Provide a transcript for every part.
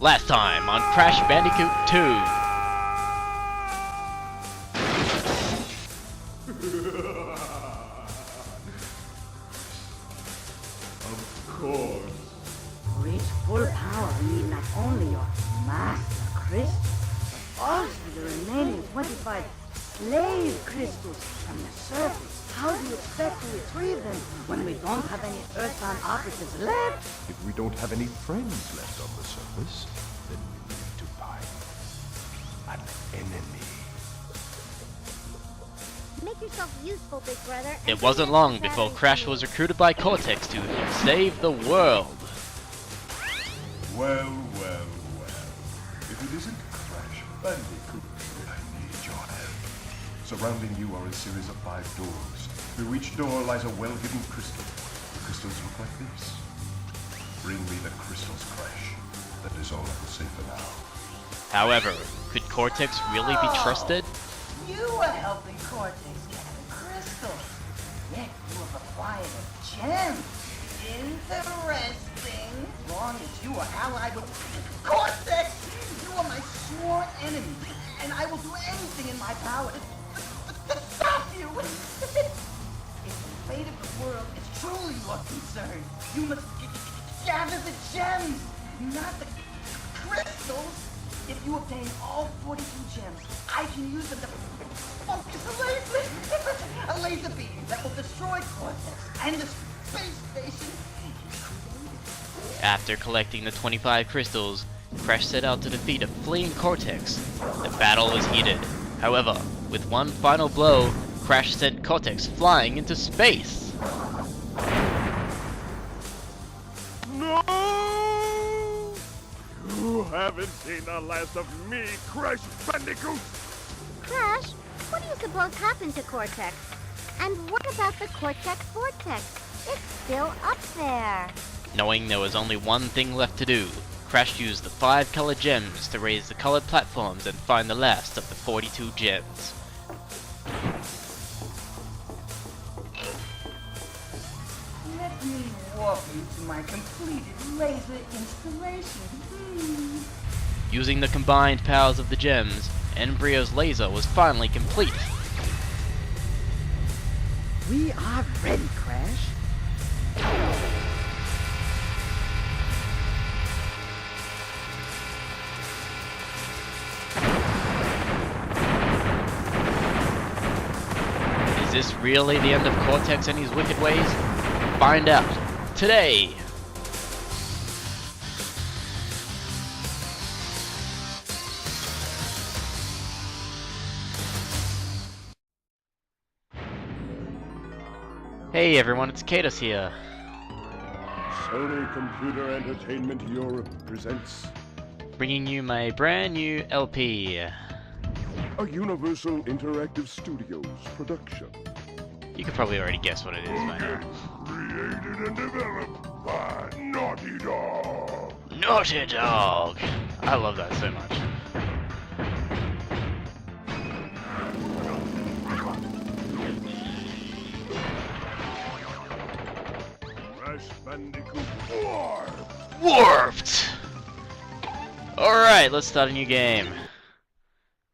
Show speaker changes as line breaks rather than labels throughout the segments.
Last time on Crash Bandicoot 2.
Of course.
To reach full power, you need not only your master crystal, but also the remaining 25 slave crystals from the surface. How do you expect to retrieve them when we don't have any Earthbound operatives left?
If we don't have any friends left on the surface, then we need to find an enemy.
Make yourself useful, big brother.
It wasn't long before Crash was recruited by Cortex to save the world.
Well. If it isn't Crash Bandicoot, I need your help. Surrounding you are a series of 5 doors. Through each door lies a well-hidden crystal. The crystals look like this. Bring me the crystals, Crash. That is all I will say for now.
However, could Cortex really be trusted?
You were helping Cortex get a crystal. Yet you have acquired a gem. Interesting. As long as you are allied with Cortex, you are my sworn enemy. And I will do anything in my power to stop you. If the fate of the world is truly your concern, you must gather the gems, not the crystals. If you obtain all 42 gems, I can use them to focus a laser beam that will destroy Cortex and the space station.
After collecting the 25 crystals, Crash set out to defeat a fleeing Cortex. The battle was heated. However, with one final blow, Crash sent Cortex flying into space.
No! You haven't seen the last of me, Crash Bandicoot!
Crash, what do you suppose happened to Cortex? And what about the Cortex Vortex? It's still up there.
Knowing there was only one thing left to do, Crash used the 5 colored gems to raise the colored platforms and find the last of the 42 gems.
Let me walk you to my completed laser installation.
Using the combined powers of the gems, Embryo's laser was finally complete.
We are ready, Crash.
Is this really the end of Cortex and his wicked ways? Find out today! Hey everyone, it's Katus here.
Sony Computer Entertainment Europe presents
Bringing you my brand new LP.
a Universal Interactive Studios production.
You could probably already guess what it is by now.
Created and developed by Naughty Dog.
Naughty Dog! I love that so much.
Crash Bandicoot 4.
Warped! Alright, let's start a new game.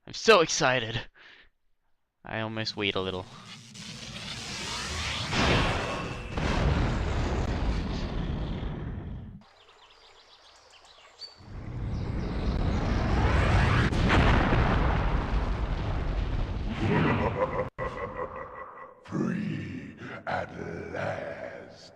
I'm so excited. I almost wait a little.
Free at last.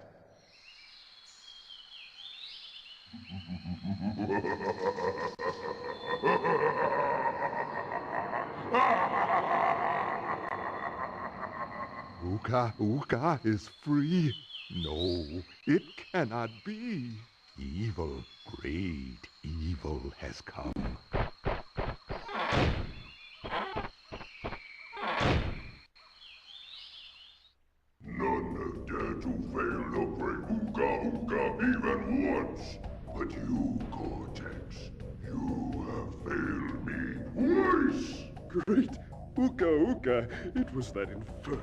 Uka is free. No, it cannot be. Evil, great evil has come. None have dared to fail to break Uka even once. But you, Cortex, you have failed me twice. Great Uka, it was that infernal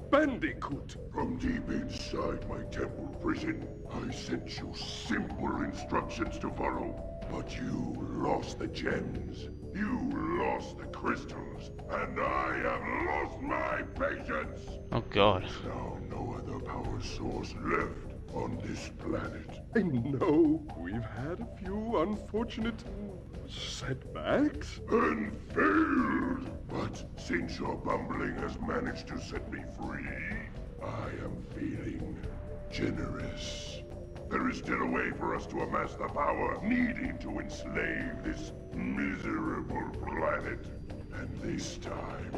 bandicoot. From deep inside my temple prison, I sent you simple instructions to follow. But you lost the gems, you lost the crystals, and I have lost my patience!
Oh god.
There's now no other power source left on this planet.
I know we've had a few unfortunate setbacks.
And failed! But since your bumbling has managed to set me free, I am feeling generous. There is still a way for us to amass the power needed to enslave this miserable planet. And this time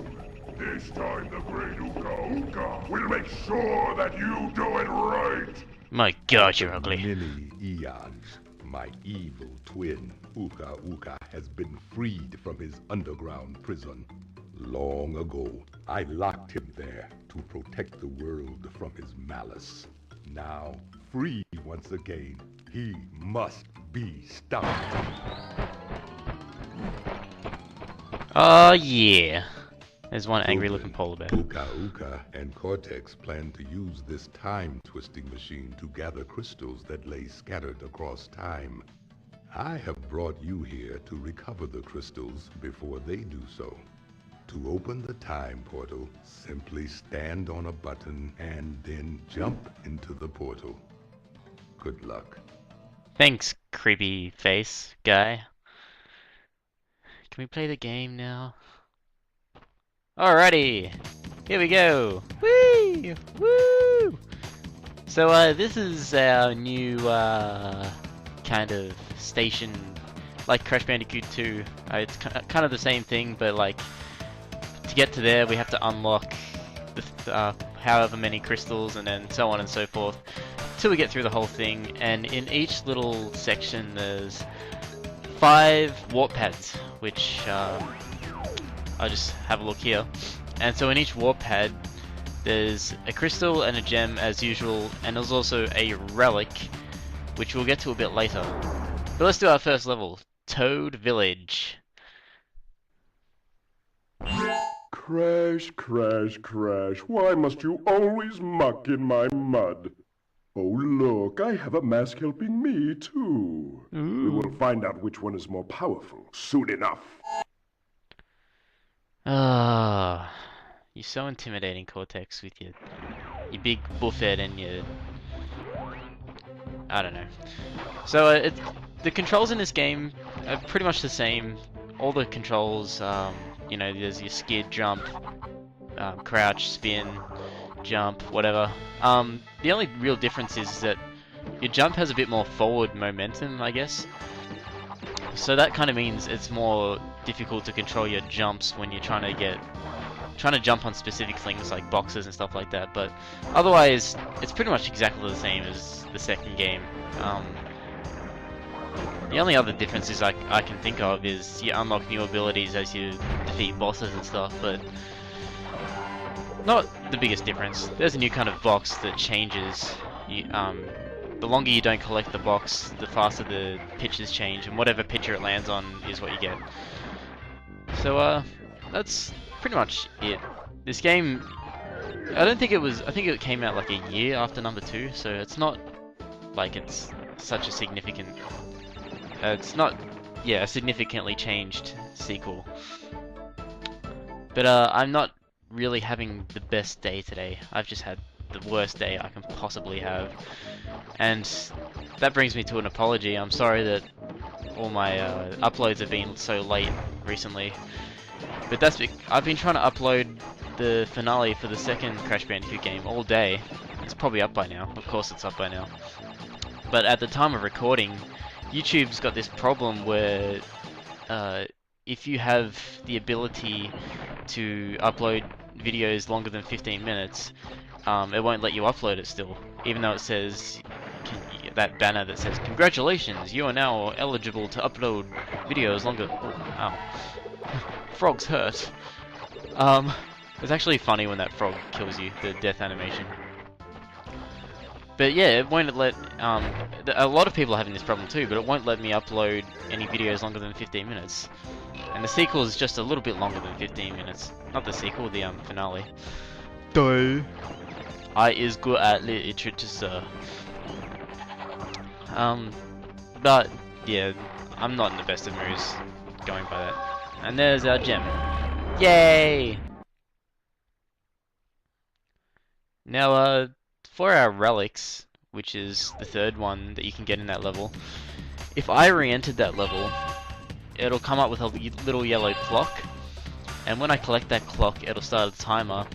the great Uka Uka will make sure that you do it right!
My god, you're ugly.
Many eons, my evil twin, Uka Uka, has been freed from his underground prison. Long ago, I locked him there to protect the world from his malice. Now, free once again, he must be stopped.
Oh yeah. There's one angry looking polar bear.
Uka Uka and Cortex plan to use this time-twisting machine to gather crystals that lay scattered across time. I have brought you here to recover the crystals before they do so. To open the time portal, simply stand on a button and then jump into the portal. Good luck.
Thanks, creepy face guy. Can we play the game now? Alrighty, here we go. Whee! Woo! So this is our new kind of station, like Crash Bandicoot 2. It's kind of the same thing, but like to get to there, we have to unlock the, however many crystals, and then so on and so forth, till we get through the whole thing. And in each little section, there's 5 warp pads, which I'll just have a look here. And so in each warp pad, there's a crystal and a gem as usual, and there's also a relic, which we'll get to a bit later. But let's do our first level, Toad Village.
Crash, crash, crash. Why must you always muck in my mud? Oh, look, I have a mask helping me, too. We will find out which one is more powerful soon enough.
Ah, you're so intimidating, Cortex, with your big buffet and your... I don't know. So the controls in this game are pretty much the same. All the controls, you know, there's your skid, jump, crouch, spin, jump, whatever. The only real difference is that your jump has a bit more forward momentum, I guess. So that kind of means it's more difficult to control your jumps when you're trying to jump on specific things like boxes and stuff like that. But otherwise, it's pretty much exactly the same as the second game. The only other differences I can think of is you unlock new abilities as you defeat bosses and stuff, but not the biggest difference. There's a new kind of box that changes. The longer you don't collect the box, the faster the pitches change, and whatever pitcher it lands on is what you get. So that's pretty much it. This game, I think it came out like a year after number 2, so it's not like it's such a significant, it's not, yeah, a significantly changed sequel. But I'm not really having the best day today. I've just had the worst day I can possibly have, and that brings me to an apology. I'm sorry that all my uploads have been so late recently, but that's I've been trying to upload the finale for the second Crash Bandicoot game all day. It's probably up by now. Of course it's up by now. But at the time of recording, YouTube's got this problem where if you have the ability to upload videos longer than 15 minutes, it won't let you upload it still, even though it says that banner that says "Congratulations, you are now eligible to upload videos longer." Oh, ow. Frog's hurt. It's actually funny when that frog kills you, the death animation. But yeah, it won't let. A lot of people are having this problem too, but it won't let me upload any videos longer than 15 minutes. And the sequel is just a little bit longer than 15 minutes. Not the sequel, the finale. Die. I is good at literature, sir. But yeah, I'm not in the best of moods going by that. And there's our gem. Yay! Now, for our relics, which is the third one that you can get in that level, if I re-entered that level, it'll come up with a little yellow clock, and when I collect that clock, it'll start a timer.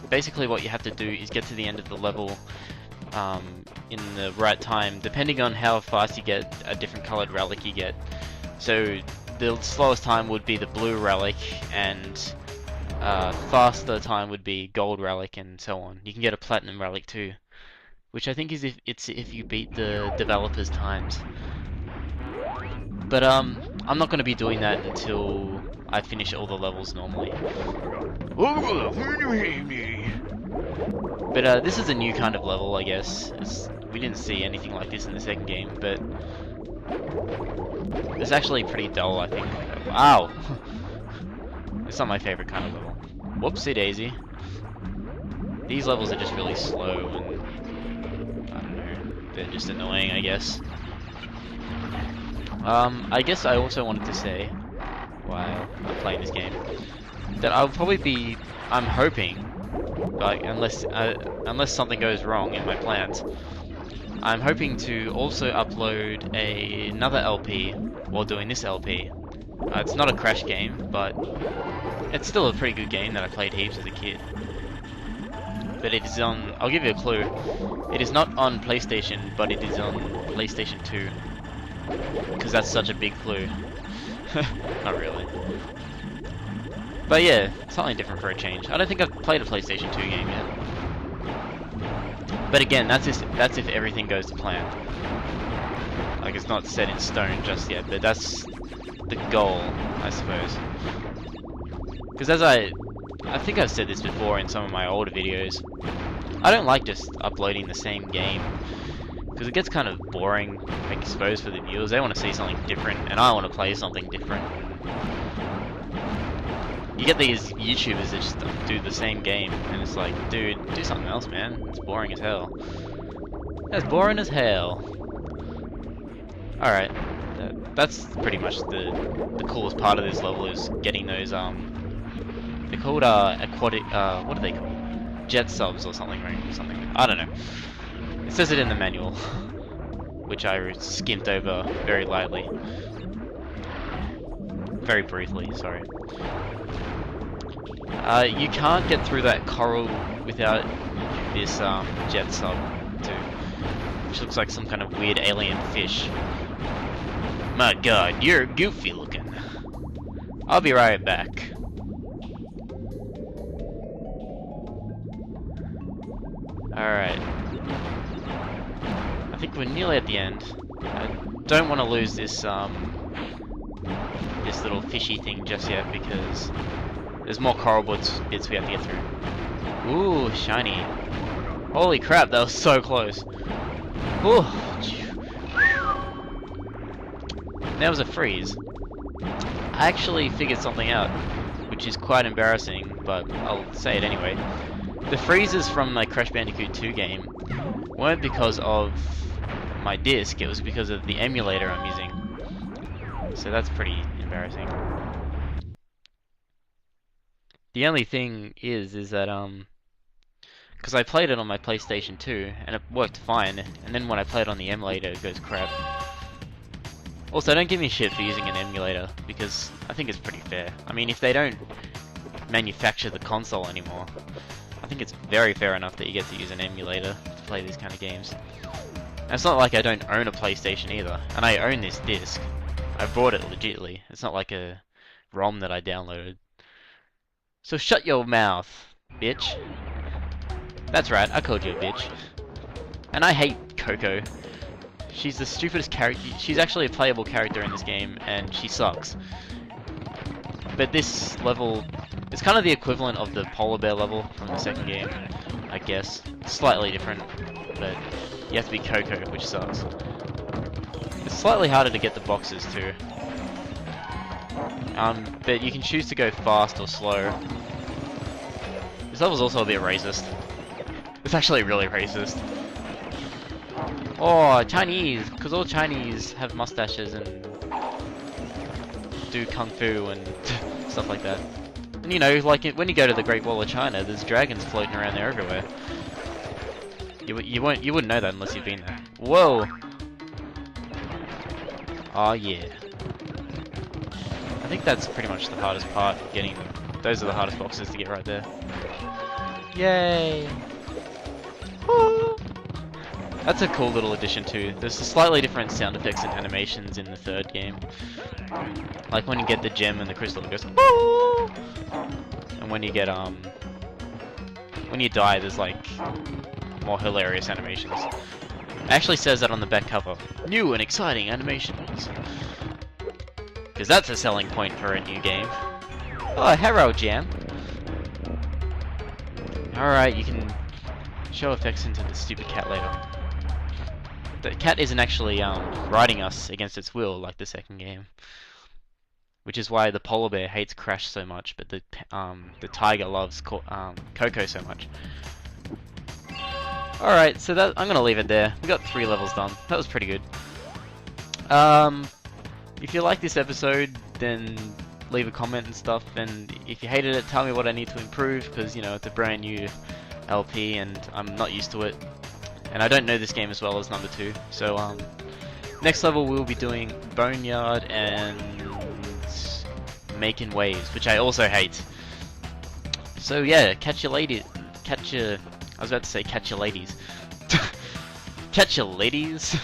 Basically, what you have to do is get to the end of the level in the right time, depending on how fast you get a different colored relic you get. So the slowest time would be the blue relic, and faster time would be gold relic, and so on. You can get a platinum relic too, which I think is if you beat the developers' times. But I'm not going to be doing that until I finish all the levels normally. But this is a new kind of level, I guess. We didn't see anything like this in the second game, but it's actually pretty dull, I think. Wow! It's not my favorite kind of level. Whoopsie daisy. These levels are just really slow and I don't know, they're just annoying, I guess. I guess I also wanted to say, while I'm playing this game, that I'll probably be, I'm hoping, like unless something goes wrong in my plans, I'm hoping to also upload another LP while doing this LP. It's not a Crash game, but it's still a pretty good game that I played heaps as a kid. But it is on, I'll give you a clue, it is not on PlayStation, but it is on PlayStation 2. Because that's such a big clue. Not really. But yeah, something different for a change. I don't think I've played a PlayStation 2 game yet. But again, that's if everything goes to plan. Like, it's not set in stone just yet, but that's the goal, I suppose. Because as I think I've said this before in some of my older videos, I don't like just uploading the same game. Because it gets kind of boring, I suppose, for the viewers. They want to see something different, and I want to play something different. You get these YouTubers that just do the same game, and it's like, dude, do something else, man. It's boring as hell. That's boring as hell. Alright, that's pretty much the coolest part of this level, is getting those, they're called, aquatic, what are they called? Jet subs or something, right? Something, I don't know. It says it in the manual, which I skimmed over very lightly. Very briefly, sorry. You can't get through that coral without this jet sub too, which looks like some kind of weird alien fish. My god, you're goofy looking. I'll be right back. Alright. I think we're nearly at the end. I don't want to lose this this little fishy thing just yet, because there's more coral bits we have to get through. Ooh, shiny. Holy crap, that was so close. Ooh. There was a freeze. I actually figured something out, which is quite embarrassing, but I'll say it anyway. The freezes from my Crash Bandicoot 2 game weren't because of my disc, it was because of the emulator I'm using. So that's pretty embarrassing. The only thing is that because I played it on my PlayStation 2 and it worked fine, and then when I play it on the emulator it goes crap. Also, don't give me shit for using an emulator, because I think it's pretty fair. I mean, if they don't manufacture the console anymore, I think it's very fair enough that you get to use an emulator to play these kind of games. And it's not like I don't own a PlayStation either, and I own this disc. I bought it legitly. It's not like a ROM that I downloaded. So shut your mouth, bitch. That's right, I called you a bitch. And I hate Coco. She's the stupidest character. She's actually a playable character in this game, and she sucks. But this level, it's kind of the equivalent of the polar bear level from the second game, I guess. Slightly different, but you have to be Coco, which sucks. It's slightly harder to get the boxes too. But you can choose to go fast or slow. This level's also a bit racist. It's actually really racist. Oh, Chinese! Because all Chinese have mustaches and do kung fu and stuff like that. And you know, like when you go to the Great Wall of China, there's dragons floating around there everywhere. You wouldn't know that unless you've been there. Whoa! Oh yeah. I think that's pretty much the hardest part. Getting those are the hardest boxes to get right there. Yay! Woo! That's a cool little addition too. There's slightly different sound effects and animations in the third game. Like when you get the gem and the crystal, it goes woo! And when you get when you die, there's like more hilarious animations. It actually says that on the back cover. New and exciting animations. Because that's a selling point for a new game. Oh, Hero Jam. Alright, you can show effects into the stupid cat later. The cat isn't actually riding us against its will like the second game. Which is why the polar bear hates Crash so much, but the tiger loves Coco so much. Alright, so that I'm gonna leave it there. We got 3 levels done. That was pretty good. If you like this episode, then leave a comment and stuff. And if you hated it, tell me what I need to improve, because you know it's a brand new LP and I'm not used to it. And I don't know this game as well as number 2. So next level we'll be doing Boneyard and Making Waves, which I also hate. So yeah, catch you ladies. I was about to say catch you ladies. Catch you ladies.